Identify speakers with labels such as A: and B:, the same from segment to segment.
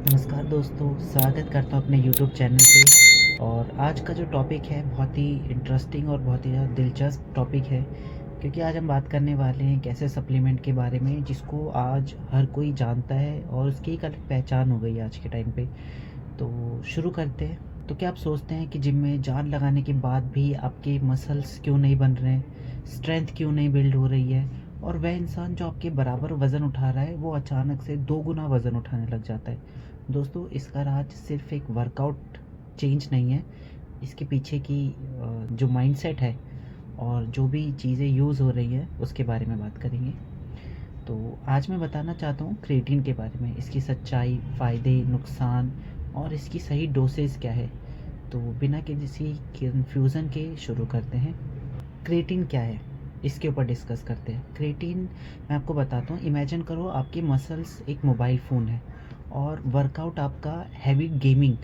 A: नमस्कार दोस्तों, स्वागत करता हूँ अपने यूट्यूब चैनल पे। और आज का जो टॉपिक है बहुत ही इंटरेस्टिंग और बहुत ही ज़्यादा दिलचस्प टॉपिक है, क्योंकि आज हम बात करने वाले हैं एक ऐसे सप्लीमेंट के बारे में जिसको आज हर कोई जानता है और उसकी एक अलग पहचान हो गई है आज के टाइम पे। तो शुरू करते हैं। तो क्या आप सोचते हैं कि जिम में जान लगाने के बाद भी आपके मसल्स क्यों नहीं बन रहे हैं, स्ट्रेंथ क्यों नहीं बिल्ड हो रही है, और वह इंसान जो आपके बराबर वज़न उठा रहा है वो अचानक से 2 गुना वज़न उठाने लग जाता है? दोस्तों, इसका राज सिर्फ एक वर्कआउट चेंज नहीं है। इसके पीछे की जो माइंडसेट है और जो भी चीज़ें यूज़ हो रही हैं उसके बारे में बात करेंगे। तो आज मैं बताना चाहता हूँ क्रिएटिन के बारे में, इसकी सच्चाई, फ़ायदे, नुकसान और इसकी सही डोसेज क्या है। तो बिना किसी कन्फ्यूज़न के शुरू करते हैं। क्रिएटिन क्या है, इसके ऊपर डिस्कस करते हैं। क्रिएटिन, मैं आपको बताता हूँ। इमेजिन करो आपके मसल्स एक मोबाइल फ़ोन है और वर्कआउट आपका हैवी गेमिंग।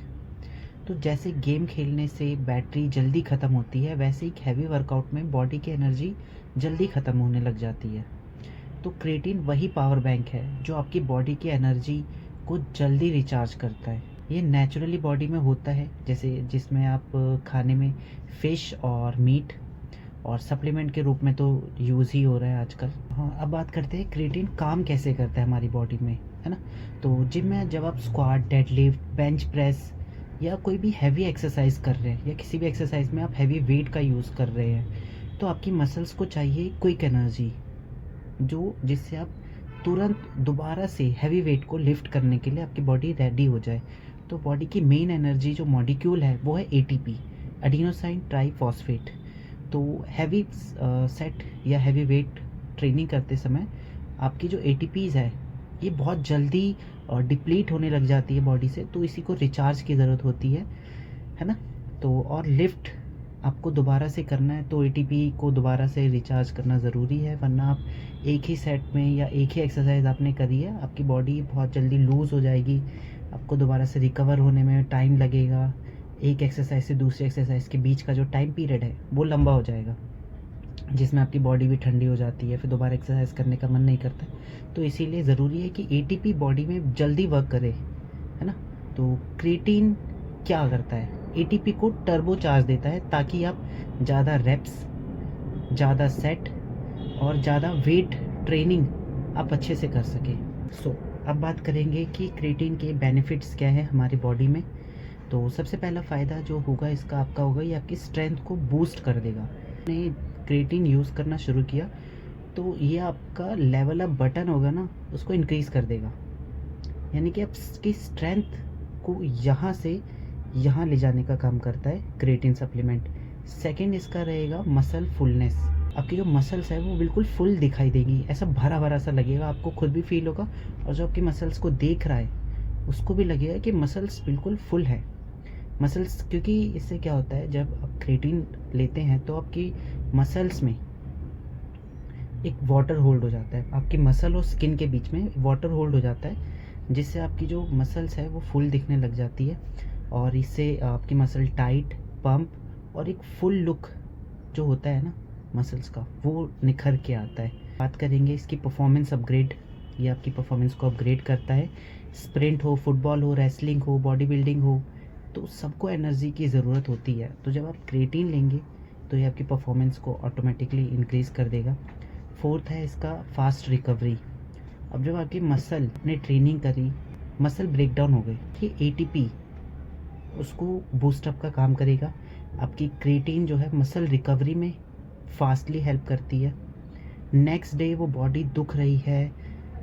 A: तो जैसे गेम खेलने से बैटरी जल्दी ख़त्म होती है, वैसे ही हैवी वर्कआउट में बॉडी की एनर्जी जल्दी ख़त्म होने लग जाती है। तो क्रिएटिन वही पावर बैंक है जो आपकी बॉडी की एनर्जी को जल्दी रिचार्ज करता है। ये नेचुरली बॉडी में होता है, जैसे जिसमें आप खाने में फ़िश और मीट, और सप्लीमेंट के रूप में तो यूज़ ही हो रहा है आजकल। हाँ, अब बात करते हैं क्रिएटिन काम कैसे करता है हमारी बॉडी में, है ना? तो जिम में जब आप स्क्वाट, डेडलिफ्ट, बेंच प्रेस या कोई भी हैवी एक्सरसाइज कर रहे हैं, या किसी भी एक्सरसाइज में आप हैवी वेट का यूज़ कर रहे हैं, तो आपकी मसल्स को चाहिए क्विक एनर्जी, जो जिससे आप तुरंत दोबारा से हैवी वेट को लिफ्ट करने के लिए आपकी बॉडी रेडी हो जाए। तो बॉडी की मेन एनर्जी जो मॉलिक्यूल है वो है एटीपी, एडिनोसाइन ट्राइफॉस्फेट। तो हैवी सेट या हैवी वेट ट्रेनिंग करते समय आपकी जो एटीपीज़ है ये बहुत जल्दी डिप्लीट होने लग जाती है बॉडी से, तो इसी को रिचार्ज की ज़रूरत होती है ना? तो और लिफ्ट आपको दोबारा से करना है तो एटीपी को दोबारा से रिचार्ज करना ज़रूरी है, वरना आप एक ही सेट में या एक ही एक्सरसाइज आपने करी है, आपकी बॉडी बहुत जल्दी लूज़ हो जाएगी। आपको दोबारा से रिकवर होने में टाइम लगेगा। एक एक्सरसाइज से दूसरी एक्सरसाइज के बीच का जो टाइम पीरियड है वो लंबा हो जाएगा, जिसमें आपकी बॉडी भी ठंडी हो जाती है, फिर दोबारा एक्सरसाइज करने का मन नहीं करता। तो इसीलिए ज़रूरी है कि एटीपी बॉडी में जल्दी वर्क करे, है ना? तो क्रिएटिन क्या करता है? एटीपी को टर्बो चार्ज देता है ताकि आप ज़्यादा रेप्स, ज़्यादा सेट और ज़्यादा वेट ट्रेनिंग आप अच्छे से कर सकें। अब बात करेंगे कि क्रिएटिन के बेनिफिट्स क्या है हमारी बॉडी में। तो सबसे पहला फ़ायदा जो होगा इसका आपका होगा, ये आपकी स्ट्रेंथ को बूस्ट कर देगा। आपने क्रिएटिन यूज़ करना शुरू किया तो ये आपका लेवल अप बटन होगा ना, उसको इंक्रीज़ कर देगा। यानी कि आपकी स्ट्रेंथ को यहाँ से यहाँ ले जाने का काम करता है क्रिएटिन सप्लीमेंट। सेकंड इसका रहेगा मसल फुलनेस। आपकी जो मसल्स है वो बिल्कुल फुल दिखाई देगी, ऐसा भरा भरा सा लगेगा, आपको खुद भी फील होगा और जो आपकी मसल्स को देख रहा है उसको भी लगेगा कि मसल्स बिल्कुल फुल है। मसल्स, क्योंकि इससे क्या होता है, जब आप क्रिएटिन लेते हैं तो आपकी मसल्स में एक वाटर होल्ड हो जाता है, आपकी मसल और स्किन के बीच में वाटर होल्ड हो जाता है, जिससे आपकी जो मसल्स है वो फुल दिखने लग जाती है, और इससे आपकी मसल टाइट, पम्प और एक फुल लुक जो होता है ना मसल्स का, वो निखर के आता है। बात करेंगे इसकी परफॉर्मेंस अपग्रेड। ये आपकी परफॉर्मेंस को अपग्रेड करता है। स्प्रिंट हो, फुटबॉल हो, रेसलिंग हो, बॉडी बिल्डिंग हो, तो सबको एनर्जी की ज़रूरत होती है। तो जब आप क्रिएटिन लेंगे तो ये आपकी परफॉर्मेंस को ऑटोमेटिकली इंक्रीज़ कर देगा। फोर्थ है इसका फास्ट रिकवरी। अब जब आपकी मसल ने ट्रेनिंग करी, मसल ब्रेक डाउन हो गई, ये एटीपी उसको बूस्टअप का काम करेगा। आपकी क्रिएटिन जो है मसल रिकवरी में फास्टली हेल्प करती है। नेक्स्ट डे वो बॉडी दुख रही है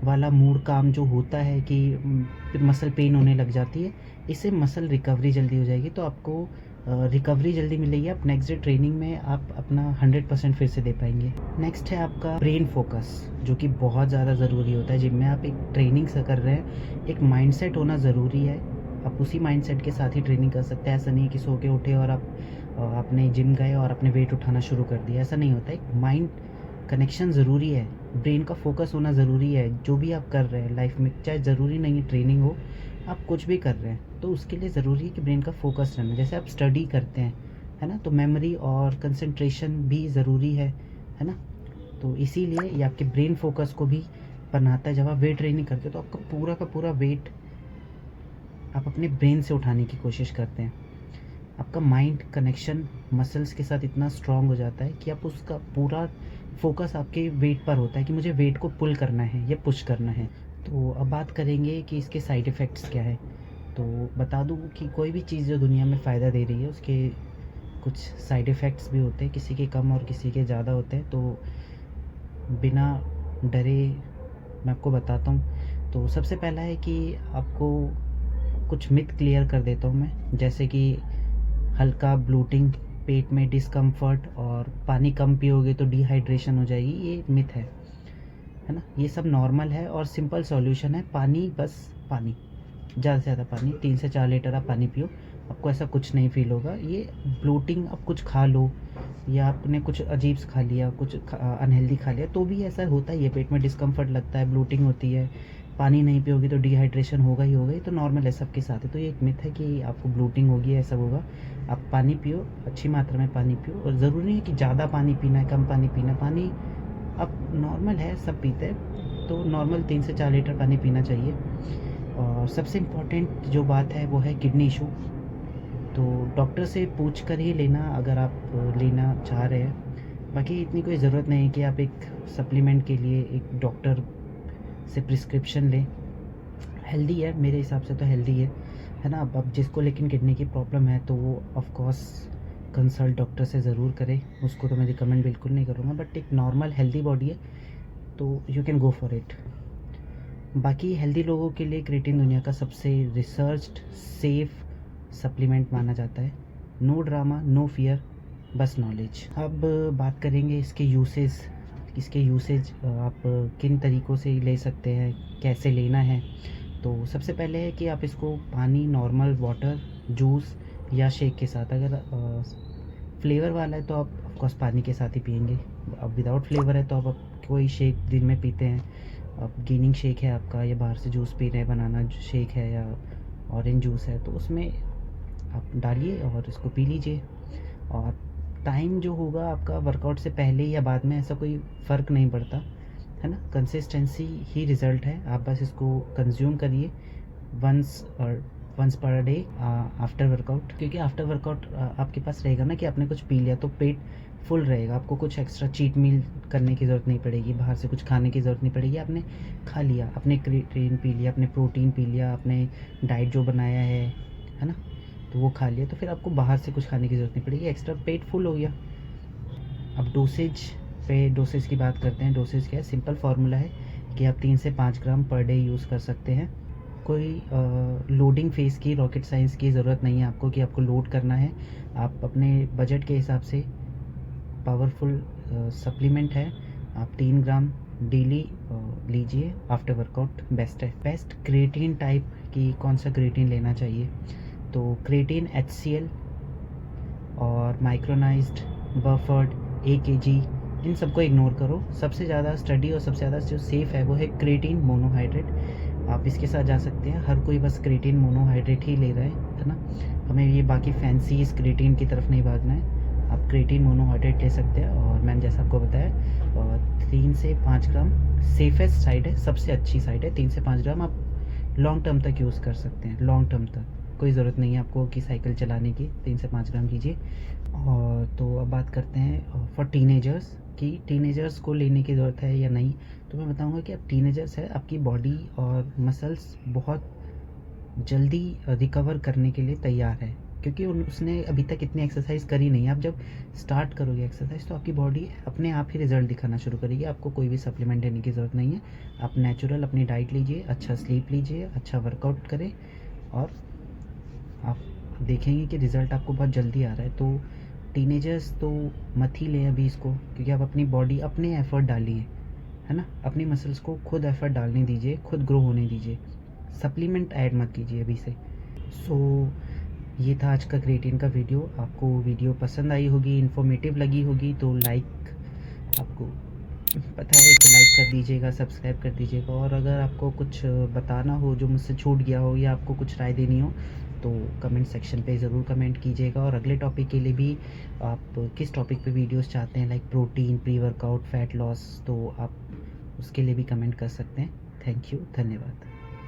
A: वाला मूड काम जो होता है कि मसल पेन होने लग जाती है, इससे मसल रिकवरी जल्दी हो जाएगी, तो आपको रिकवरी जल्दी मिलेगी। आप नेक्स्ट डे ट्रेनिंग में आप अपना 100% फिर से दे पाएंगे। नेक्स्ट है आपका ब्रेन फोकस, जो कि बहुत ज़्यादा ज़रूरी होता है जिम में। आप एक ट्रेनिंग से कर रहे हैं, एक माइंडसेट होना ज़रूरी है। आप उसी माइंडसेट के साथ ही ट्रेनिंग कर सकते हैं। ऐसा नहीं है कि सो के उठे और आप अपने जिम गए और अपने वेट उठाना शुरू कर दिया, ऐसा नहीं होता है। एक माइंड कनेक्शन ज़रूरी है, ब्रेन का फोकस होना ज़रूरी है जो भी आप कर रहे हैं लाइफ में। चाहे ज़रूरी नहीं है ट्रेनिंग हो, आप कुछ भी कर रहे हैं तो उसके लिए ज़रूरी है कि ब्रेन का फोकस रहना। जैसे आप स्टडी करते हैं, है ना, तो मेमोरी और कंसंट्रेशन भी ज़रूरी है ना? तो इसीलिए ये आपके ब्रेन फोकस को भी बनाता है। जब आप वेट ट्रेनिंग करते हो तो आपका पूरा का पूरा वेट आप अपने ब्रेन से उठाने की कोशिश करते हैं। आपका माइंड कनेक्शन मसल्स के साथ इतना स्ट्रॉन्ग हो जाता है कि आप उसका पूरा फोकस आपके वेट पर होता है कि मुझे वेट को पुल करना है या पुश करना है। तो अब बात करेंगे कि इसके साइड इफ़ेक्ट्स क्या है। तो बता दूँ कि कोई भी चीज़ जो दुनिया में फ़ायदा दे रही है उसके कुछ साइड इफ़ेक्ट्स भी होते हैं, किसी के कम और किसी के ज़्यादा होते हैं। तो बिना डरे मैं आपको बताता हूँ। तो सबसे पहला है कि आपको कुछ मिथ क्लियर कर देता हूँ मैं, जैसे कि हल्का ब्लोटिंग, पेट में डिस्कम्फर्ट और पानी कम पियोगे तो डिहाइड्रेशन हो जाएगी, ये मिथ है ना। ये सब नॉर्मल है और सिंपल सॉल्यूशन है, पानी, बस पानी, ज़्यादा से ज़्यादा पानी, 3 से 4 लीटर आप पानी पियो, आपको ऐसा कुछ नहीं फ़ील होगा। ये ब्लोटिंग, आप कुछ खा लो या आपने कुछ अजीब सा खा लिया, कुछ अनहेल्दी खा लिया तो भी ऐसा होता ही है, पेट में डिस्कम्फर्ट लगता है, ब्लोटिंग होती है, पानी नहीं पियोगे तो डिहाइड्रेशन होगा ही होगा, ये तो नॉर्मल है सबके साथ है। तो ये एक मिथ है कि आपको ब्लोटिंग होगी, ऐसा होगा। आप पानी पियो, अच्छी मात्रा में पानी पियो, और ज़रूरी नहीं है कि ज़्यादा पानी पीना है, कम पानी पीना। पानी अब नॉर्मल है, सब पीते हैं, तो नॉर्मल 3 से 4 लीटर पानी पीना चाहिए। और सबसे इम्पोर्टेंट जो बात है वो है किडनी इशू। तो डॉक्टर से पूछ कर ही लेना अगर आप लेना चाह रहे हैं। बाकी इतनी कोई ज़रूरत नहीं है कि आप एक सप्लीमेंट के लिए एक डॉक्टर से प्रिस्क्रिप्शन लें। हेल्दी है, मेरे हिसाब से तो हेल्दी है ना। अब जिसको लेकिन किडनी की प्रॉब्लम है तो वो ऑफ कोर्स कंसल्ट डॉक्टर से ज़रूर करें, उसको तो मैं रिकमेंड बिल्कुल नहीं करूँगा। बट एक नॉर्मल हेल्दी बॉडी है तो you can go for it. बाकी हेल्दी लोगों के लिए क्रिएटिन दुनिया का सबसे रिसर्च्ड सेफ सप्लीमेंट माना जाता है। नो ड्रामा, नो फियर, बस नॉलेज। अब बात करेंगे इसके यूसेज। आप किन तरीक़ों से ले सकते हैं, कैसे लेना है। तो सबसे पहले है कि आप इसको पानी, नॉर्मल वाटर, जूस या शेक के साथ, अगर फ्लेवर वाला है तो आप ऑफकोर्स पानी के साथ ही पियेंगे। अब विदाउट फ्लेवर है तो आप कोई शेक दिन में पीते हैं, अब गेनिंग शेक है आपका, या बाहर से जूस पी रहे हैं, बनाना शेक है या ऑरेंज जूस है, तो उसमें आप डालिए और इसको पी लीजिए। और टाइम जो होगा आपका वर्कआउट से पहले या बाद में, ऐसा कोई फ़र्क नहीं पड़ता, है ना। कंसिस्टेंसी ही रिज़ल्ट है, आप बस इसको कंज्यूम करिए once per day after workout. क्योंकि आफ्टर वर्कआउट आपके पास रहेगा ना कि आपने कुछ पी लिया तो पेट फुल रहेगा, आपको कुछ एक्स्ट्रा चीट मील करने की ज़रूरत नहीं पड़ेगी, बाहर से कुछ खाने की ज़रूरत नहीं पड़ेगी। आपने खा लिया, आपने क्रिएटिन पी लिया, आपने प्रोटीन पी लिया, आपने डाइट जो बनाया है ना, तो वो खा लिया, तो फिर आपको बाहर से कुछ खाने की ज़रूरत नहीं पड़ेगी, एक्स्ट्रा पेट फुल हो गया। अब डोसेज की बात करते हैं। डोसेज क्या है, सिंपल फार्मूला है कि आप 3 से 5 ग्राम पर डे यूज़ कर सकते हैं। कोई लोडिंग फेज़ की, रॉकेट साइंस की ज़रूरत नहीं है आपको कि आपको लोड करना है। आप अपने बजट के हिसाब से पावरफुल सप्लीमेंट है, आप 3 ग्राम डेली लीजिए आफ्टर वर्कआउट, बेस्ट है। बेस्ट क्रिएटिन टाइप की कौन सा क्रिएटिन लेना चाहिए, तो क्रिएटिन HCl और माइक्रोनाइज्ड, बफर्ड, AKG, इन सबको इग्नोर करो। सबसे ज़्यादा स्टडी और सबसे ज़्यादा जो सेफ़ है वो है क्रिएटिन मोनोहाइड्रेट। आप इसके साथ जा सकते हैं, हर कोई बस क्रिएटिन मोनोहाइड्रेट ही ले रहा है ना। हमें ये बाकी फैंसी इस क्रिएटिन की तरफ नहीं भागना है, आप क्रिएटिन मोनोहाइड्रेट ले सकते हैं। और मैंने जैसा आपको बताया 3 से 5 ग्राम सेफेस्ट साइड है, सबसे अच्छी साइड है। 3 से 5 ग्राम आप लॉन्ग टर्म तक यूज़ कर सकते हैं, लॉन्ग टर्म तक कोई ज़रूरत नहीं है आपको कि साइकिल चलाने की। 3 से 5 ग्राम लीजिए। और तो अब बात करते हैं फॉर टीनेजर्स कि टीनेजर्स को लेने की ज़रूरत है या नहीं। तो मैं बताऊंगा कि अब टीनेजर्स है, आपकी बॉडी और मसल्स बहुत जल्दी रिकवर करने के लिए तैयार है, क्योंकि उसने अभी तक इतनी एक्सरसाइज करी नहीं। आप जब स्टार्ट करोगे एक्सरसाइज तो आपकी बॉडी अपने आप ही रिजल्ट दिखाना शुरू करेगी, आपको कोई भी सप्लीमेंट लेने की ज़रूरत नहीं है। आप नेचुरल अपनी डाइट लीजिए, अच्छा स्लीप लीजिए, अच्छा वर्कआउट करें, और आप देखेंगे कि रिज़ल्ट आपको बहुत जल्दी आ रहा है। तो टीनेजर्स तो मत ही लें अभी इसको, क्योंकि आप अपनी बॉडी, अपने एफ़र्ट डालिए, है ना। अपनी मसल्स को खुद एफ़र्ट डालने दीजिए, खुद ग्रो होने दीजिए, सप्लीमेंट ऐड मत कीजिए अभी से। ये था आज का क्रिएटिन का वीडियो। आपको वीडियो पसंद आई होगी, इन्फॉर्मेटिव लगी होगी तो लाइक, आपको पता है कि लाइक कर दीजिएगा, सब्सक्राइब कर दीजिएगा। और अगर आपको कुछ बताना हो जो मुझसे छूट गया हो, या आपको कुछ राय देनी हो, तो कमेंट सेक्शन पे ज़रूर कमेंट कीजिएगा। और अगले टॉपिक के लिए भी आप किस टॉपिक पे वीडियोस चाहते हैं, like protein, pre workout, fat loss, तो आप उसके लिए भी कमेंट कर सकते हैं। थैंक यू, धन्यवाद।